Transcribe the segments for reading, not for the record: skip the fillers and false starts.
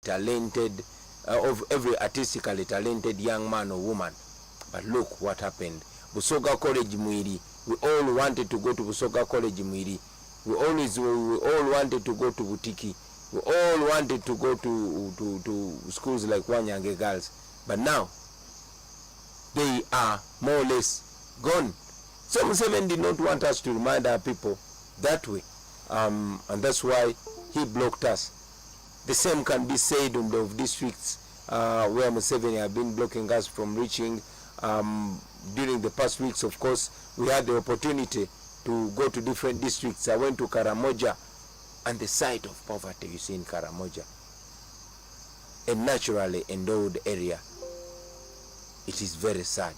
talented, of every artistically talented young man or woman. But look what happened. Busoga College Mwiri. We all wanted to go to Busoga College Mwiri. We all wanted to go to Butiki. We all wanted to go to schools like Wanyange Girls. But now, they are more or less gone. So Museveni did not want us to remind our people that way. And that's why he blocked us. The same can be said of districts where Museveni have been blocking us from reaching. During the past weeks, of course, we had the opportunity to go to different districts. I went to Karamoja, and the sight of poverty you see in Karamoja, a naturally endowed area, it is very sad.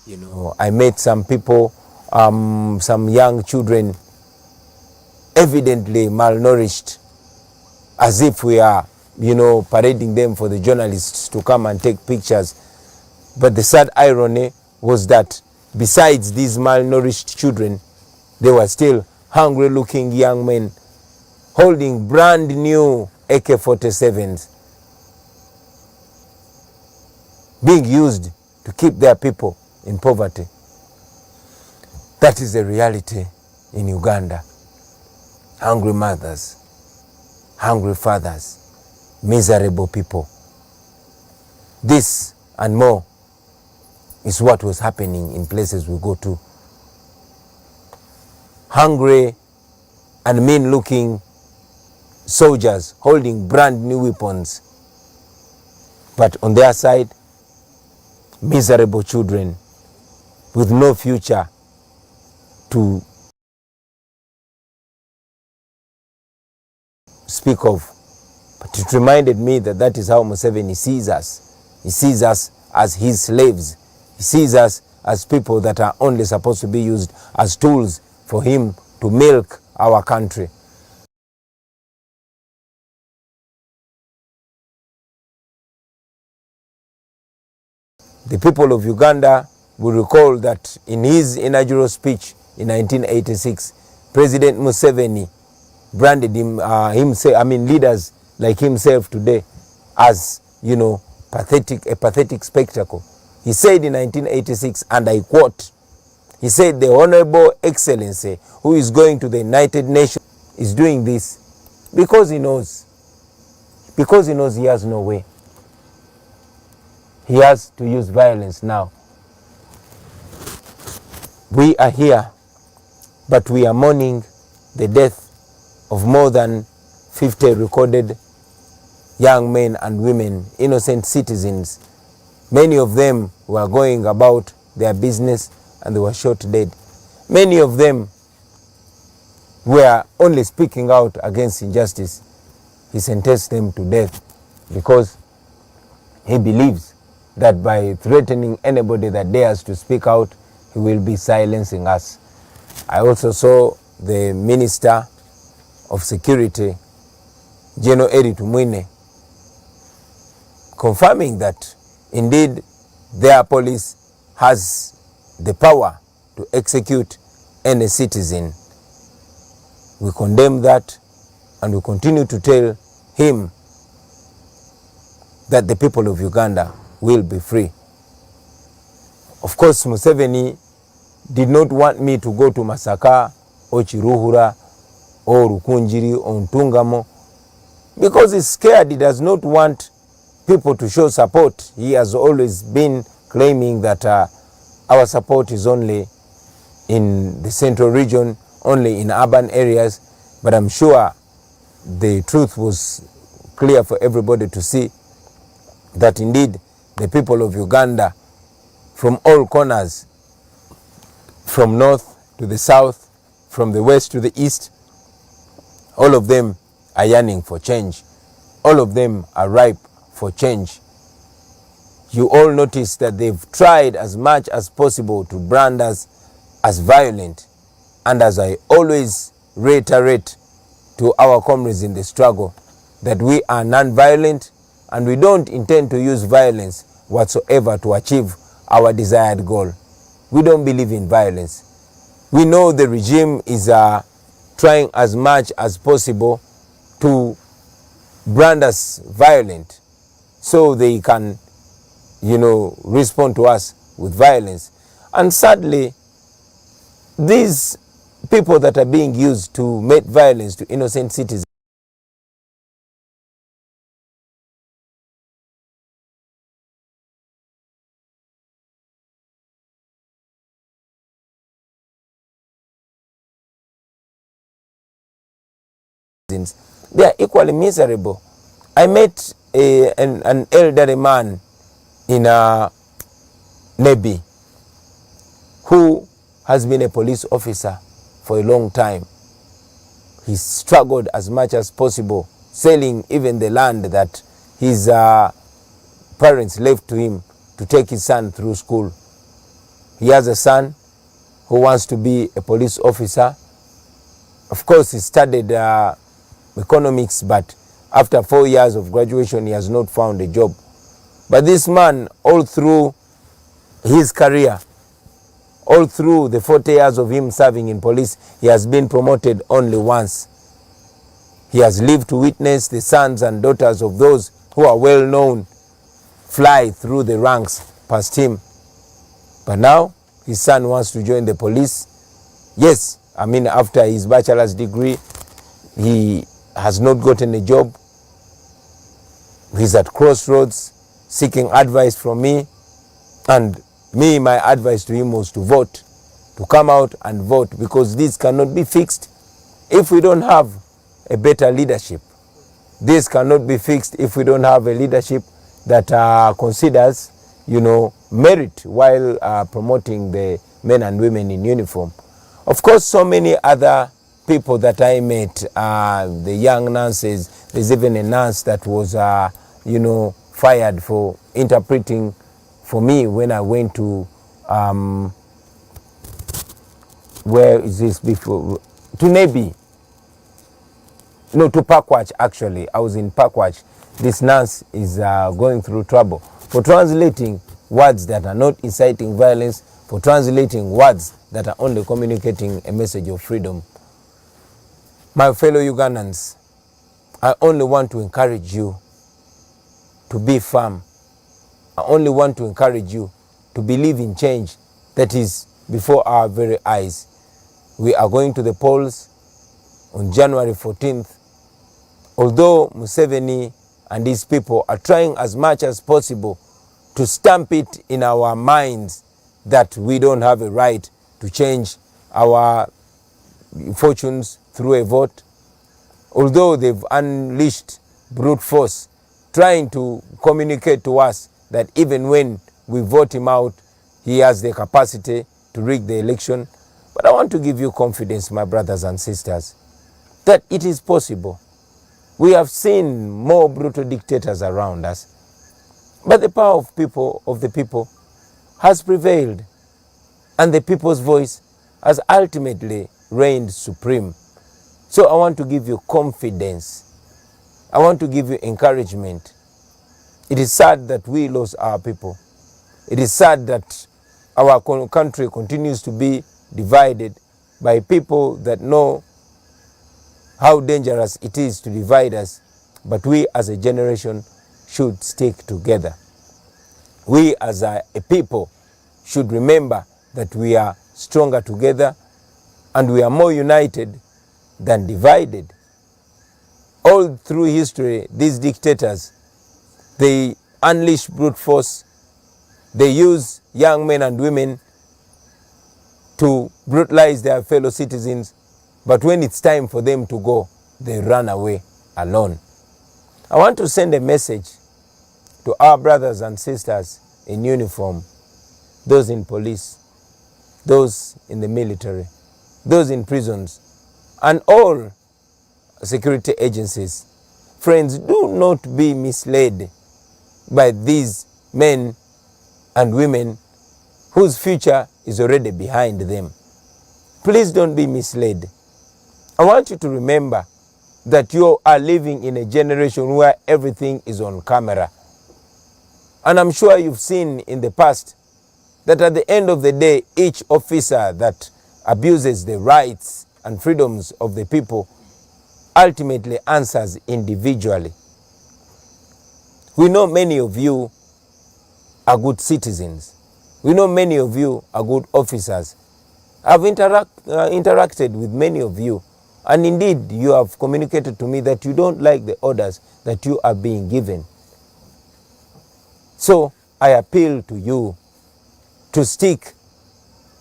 You know, I met some people, some young children, evidently malnourished, as if we are, you know, parading them for the journalists to come and take pictures. But the sad irony was that besides these malnourished children, there were still hungry looking young men holding brand new AK-47s being used to keep their people in poverty. That is the reality in Uganda. Hungry mothers, hungry fathers, miserable people. This and more is what was happening in places we go to. Hungry and mean-looking soldiers holding brand new weapons. But on their side, miserable children with no future to speak of. But it reminded me that that is how Museveni sees us. He sees us as his slaves. He sees us as people that are only supposed to be used as tools for him to milk our country. The people of Uganda will recall that in his inaugural speech in 1986, President Museveni branded leaders like himself today as, you know, a pathetic spectacle. He said in 1986, and I quote, he said, "The Honorable Excellency, who is going to the United Nations, is doing this because he knows he has no way. He has to use violence now. We are here, but we are mourning the death of more than 50 recorded young men and women, innocent citizens. Many of them were going about their business and they were shot dead. Many of them were only speaking out against injustice. He sentenced them to death because he believes that by threatening anybody that dares to speak out, he will be silencing us." I also saw the Minister of Security, General Eri Tumwine, confirming that indeed their police has the power to execute any citizen. We condemn that, and we continue to tell him that the people of Uganda will be free. Of course, Museveni did not want me to go to Masaka or Chiruhura or Rukunjiri or Ntungamo because he's scared. He does not want people to show support. He has always been claiming that our support is only in the central region, only in urban areas. But I'm sure the truth was clear for everybody to see that indeed the people of Uganda from all corners, from north to the south, from the west to the east, all of them are yearning for change. All of them are ripe for change. You all notice that they've tried as much as possible to brand us as violent. And as I always reiterate to our comrades in the struggle, that we are non-violent and we don't intend to use violence whatsoever to achieve our desired goal. We don't believe in violence. We know the regime is trying as much as possible to brand us violent so they can, respond to us with violence. And sadly, these people that are being used to make violence to innocent citizens they are equally miserable. I met an elderly man in Nebi who has been a police officer for a long time. He struggled as much as possible, selling even the land that his parents left to him to take his son through school. He has a son who wants to be a police officer. Of course, he studied economics, but after 4 years of graduation, he has not found a job. But this man, all through his career, all through the 40 years of him serving in police, he has been promoted only once. He has lived to witness the sons and daughters of those who are well known fly through the ranks past him. But now his son wants to join the police. Yes, after his bachelor's degree, he has not gotten a job. He's at crossroads seeking advice from me, and my advice to him was to vote, to come out and vote, because this cannot be fixed if we don't have a better leadership. This cannot be fixed if we don't have a leadership that considers, merit while promoting the men and women in uniform. Of course, so many other people that I met, the young nurses, there's even a nurse that was, fired for interpreting for me when I went to, where is this before? To Nebi. No, to Pakwach actually. I was in Pakwach. This nurse is going through trouble for translating words that are not inciting violence, for translating words that are only communicating a message of freedom. My fellow Ugandans, I only want to encourage you to be firm. I only want to encourage you to believe in change that is before our very eyes. We are going to the polls on January 14th. Although Museveni and his people are trying as much as possible to stamp it in our minds that we don't have a right to change our fortunes through a vote, although they've unleashed brute force trying to communicate to us that even when we vote him out, he has the capacity to rig the election. But I want to give you confidence, my brothers and sisters, that it is possible. We have seen more brutal dictators around us, but the power of the people has prevailed, and the people's voice has ultimately reigned supreme. So I want to give you confidence. I want to give you encouragement. It is sad that we lost our people. It is sad that our country continues to be divided by people that know how dangerous it is to divide us, but we as a generation should stick together. We as a people should remember that we are stronger together and we are more united than divided. All through history, these dictators, they unleash brute force. They use young men and women to brutalize their fellow citizens, but when it's time for them to go, they run away alone. I want to send a message to our brothers and sisters in uniform, those in police, those in the military, those in prisons, and all security agencies. Friends, do not be misled by these men and women whose future is already behind them. Please don't be misled. I want you to remember that you are living in a generation where everything is on camera. And I'm sure you've seen in the past that at the end of the day, each officer that abuses the rights and freedoms of the people ultimately answers individually. We know many of you are good citizens. We know many of you are good officers. I've interacted with many of you, and indeed you have communicated to me that you don't like the orders that you are being given. So I appeal to you to stick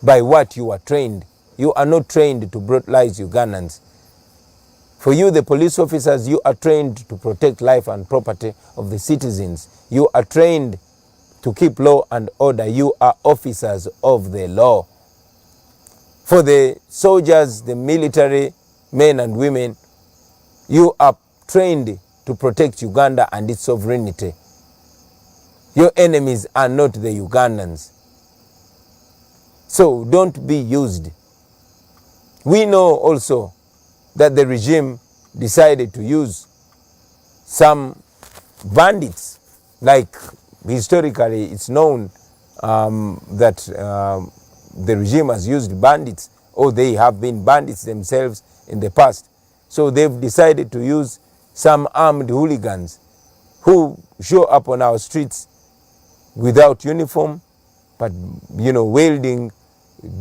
by what you are trained. You are not trained to brutalize Ugandans. For you, the police officers, you are trained to protect life and property of the citizens. You are trained to keep law and order. You are officers of the law. For the soldiers, the military men and women, you are trained to protect Uganda and its sovereignty. Your enemies are not the Ugandans. So don't be used. We know also that the regime decided to use some bandits, like historically it's known that the regime has used bandits, or they have been bandits themselves in the past. So they've decided to use some armed hooligans who show up on our streets without uniform, but wielding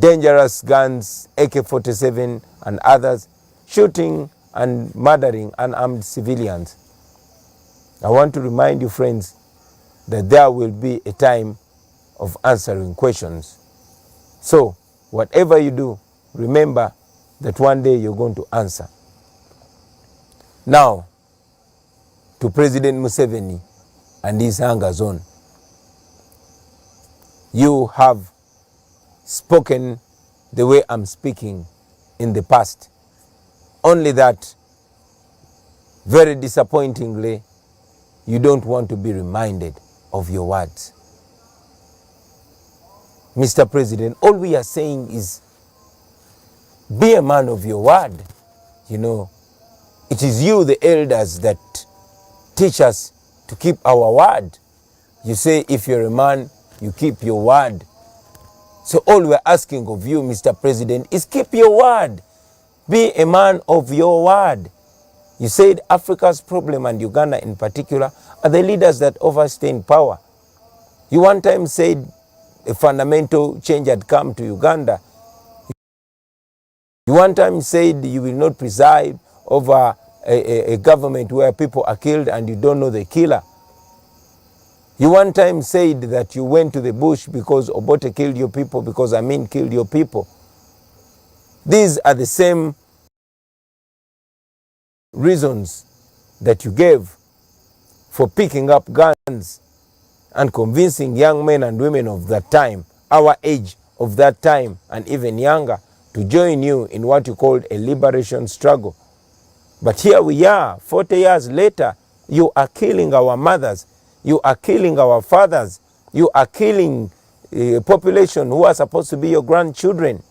dangerous guns, AK-47 and others, shooting and murdering unarmed civilians. I want to remind you, friends, that there will be a time of answering questions. So whatever you do, remember that one day you're going to answer. Now, to President Museveni and his anger zone. You have spoken the way I'm speaking in the past. Only that, very disappointingly, you don't want to be reminded of your words. Mr. President, all we are saying is be a man of your word. It is you, the elders, that teach us to keep our word. You say if you're a man, you keep your word. So all we're asking of you, Mr. President, is keep your word. Be a man of your word. You said Africa's problem, and Uganda in particular, are the leaders that overstay in power. You one time said a fundamental change had come to Uganda. You one time said you will not preside over a government where people are killed and you don't know the killer. You one time said that you went to the bush because Obote killed your people, because Amin killed your people. These are the same reasons that you gave for picking up guns and convincing young men and women of that time, our age of that time and even younger, to join you in what you called a liberation struggle. But here we are, 40 years later, you are killing our mothers, you are killing our fathers, you are killing a population who are supposed to be your grandchildren.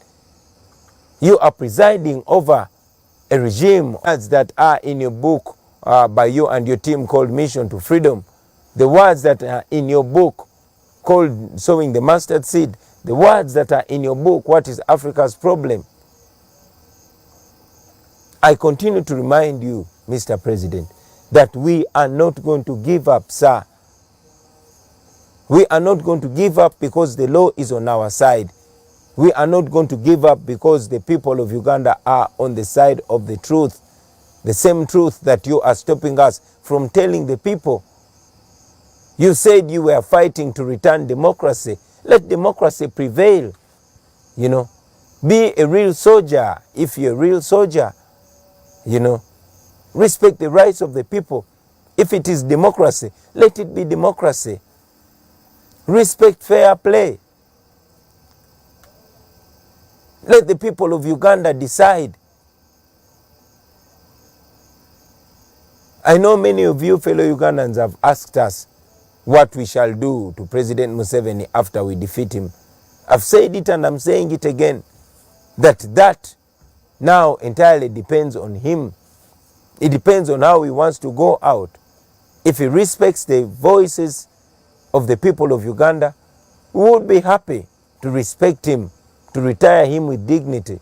You are presiding over a regime that are in your book by you and your team called Mission to Freedom. The words that are in your book called Sowing the Mustard Seed. The words that are in your book, What is Africa's Problem? I continue to remind you, Mr. President, that we are not going to give up, sir. We are not going to give up because the law is on our side. We are not going to give up because the people of Uganda are on the side of the truth. The same truth that you are stopping us from telling the people. You said you were fighting to return democracy. Let democracy prevail. Be a real soldier. If you're a real soldier, respect the rights of the people. If it is democracy, let it be democracy. Respect fair play. Let the people of Uganda decide. I know many of you fellow Ugandans have asked us what we shall do to President Museveni after we defeat him. I've said it and I'm saying it again, that now entirely depends on him. It depends on how he wants to go out. If he respects the voices of the people of Uganda, we would be happy to respect him, to retire him with dignity,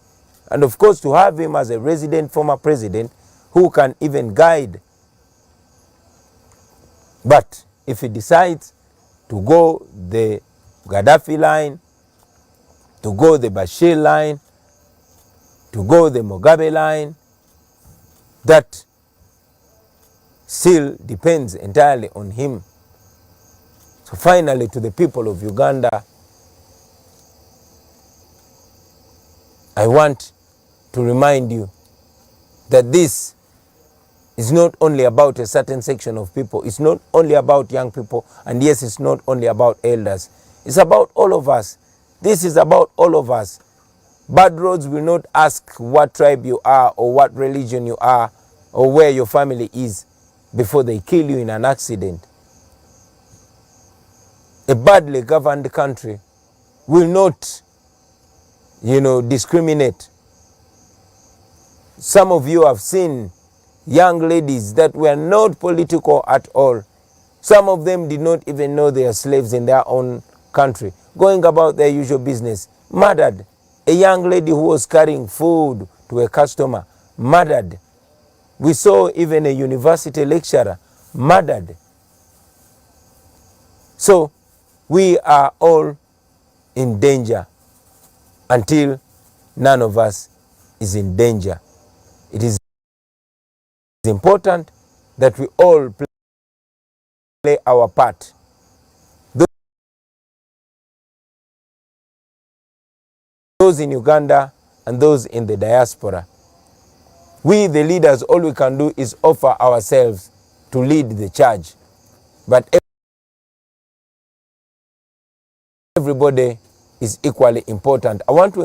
and of course to have him as a resident former president who can even guide. But if he decides to go the Gaddafi line, to go the Bashir line, to go the Mugabe line, that still depends entirely on him. So finally, to the people of Uganda, I want to remind you that this is not only about a certain section of people. It's not only about young people. And yes, it's not only about elders. It's about all of us. This is about all of us. Bad roads will not ask what tribe you are or what religion you are or where your family is before they kill you in an accident. A badly governed country will not, discriminate. Some of you have seen young ladies that were not political at all. Some of them did not even know they are slaves in their own country, going about their usual business, murdered. A young lady who was carrying food to a customer, murdered. We saw even a university lecturer murdered. So we are all in danger until none of us is in danger. It is important that we all play our part. Those in Uganda and those in the diaspora. We, the leaders, all we can do is offer ourselves to lead the charge. But everybody is equally important. I want to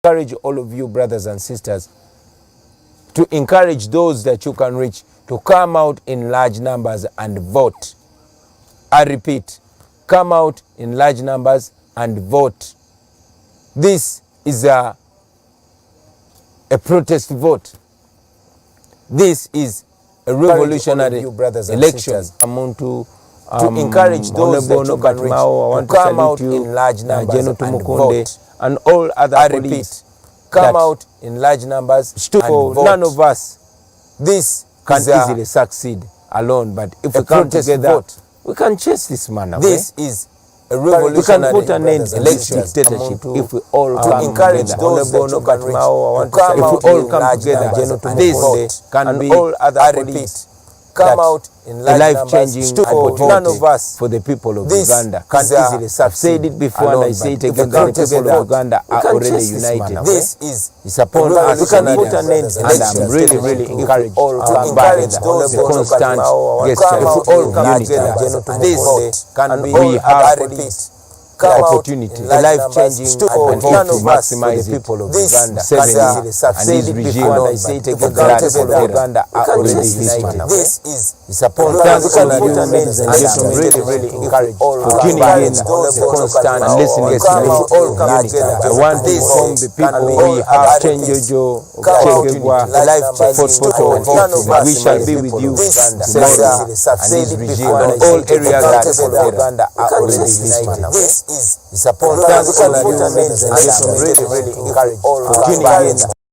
encourage all of you, brothers and sisters, to encourage those that you can reach to come out in large numbers and vote. I repeat, come out in large numbers and vote. This is a protest vote. This is a revolutionary election. To encourage those that you can reach to come out in large numbers and vote. And all other colleagues come out in large numbers and vote. None of us can easily succeed alone, but if we come together, we can chase this man away. This is a revolutionary. We can put an end to this dictatorship if we all come together. If we all come together, this can be all other colleagues. Come out in life-changing opportunity for the people of Uganda. Can easily succeed. I've said it before and I say it again. The people of Uganda are already united. This is upon us. We can put an end, and I'm really, really encouraged by the constant gesture. If we all come together, this can be. We have the opportunity, a life-changing opportunity to maximize the people of Uganda. Museveni and his regime, and I say it again, the people of Uganda are already united. This is upon us, and I'm really, really encouraged for tuning in the constant and listening to me. I want to inform the people we have Chenjojo, Chegegwa, Fotpoto, and we shall be with you tomorrow, and his regime and all areas that Uganda are already united. Is upon us, and I'm really, really encouraged for tuning in.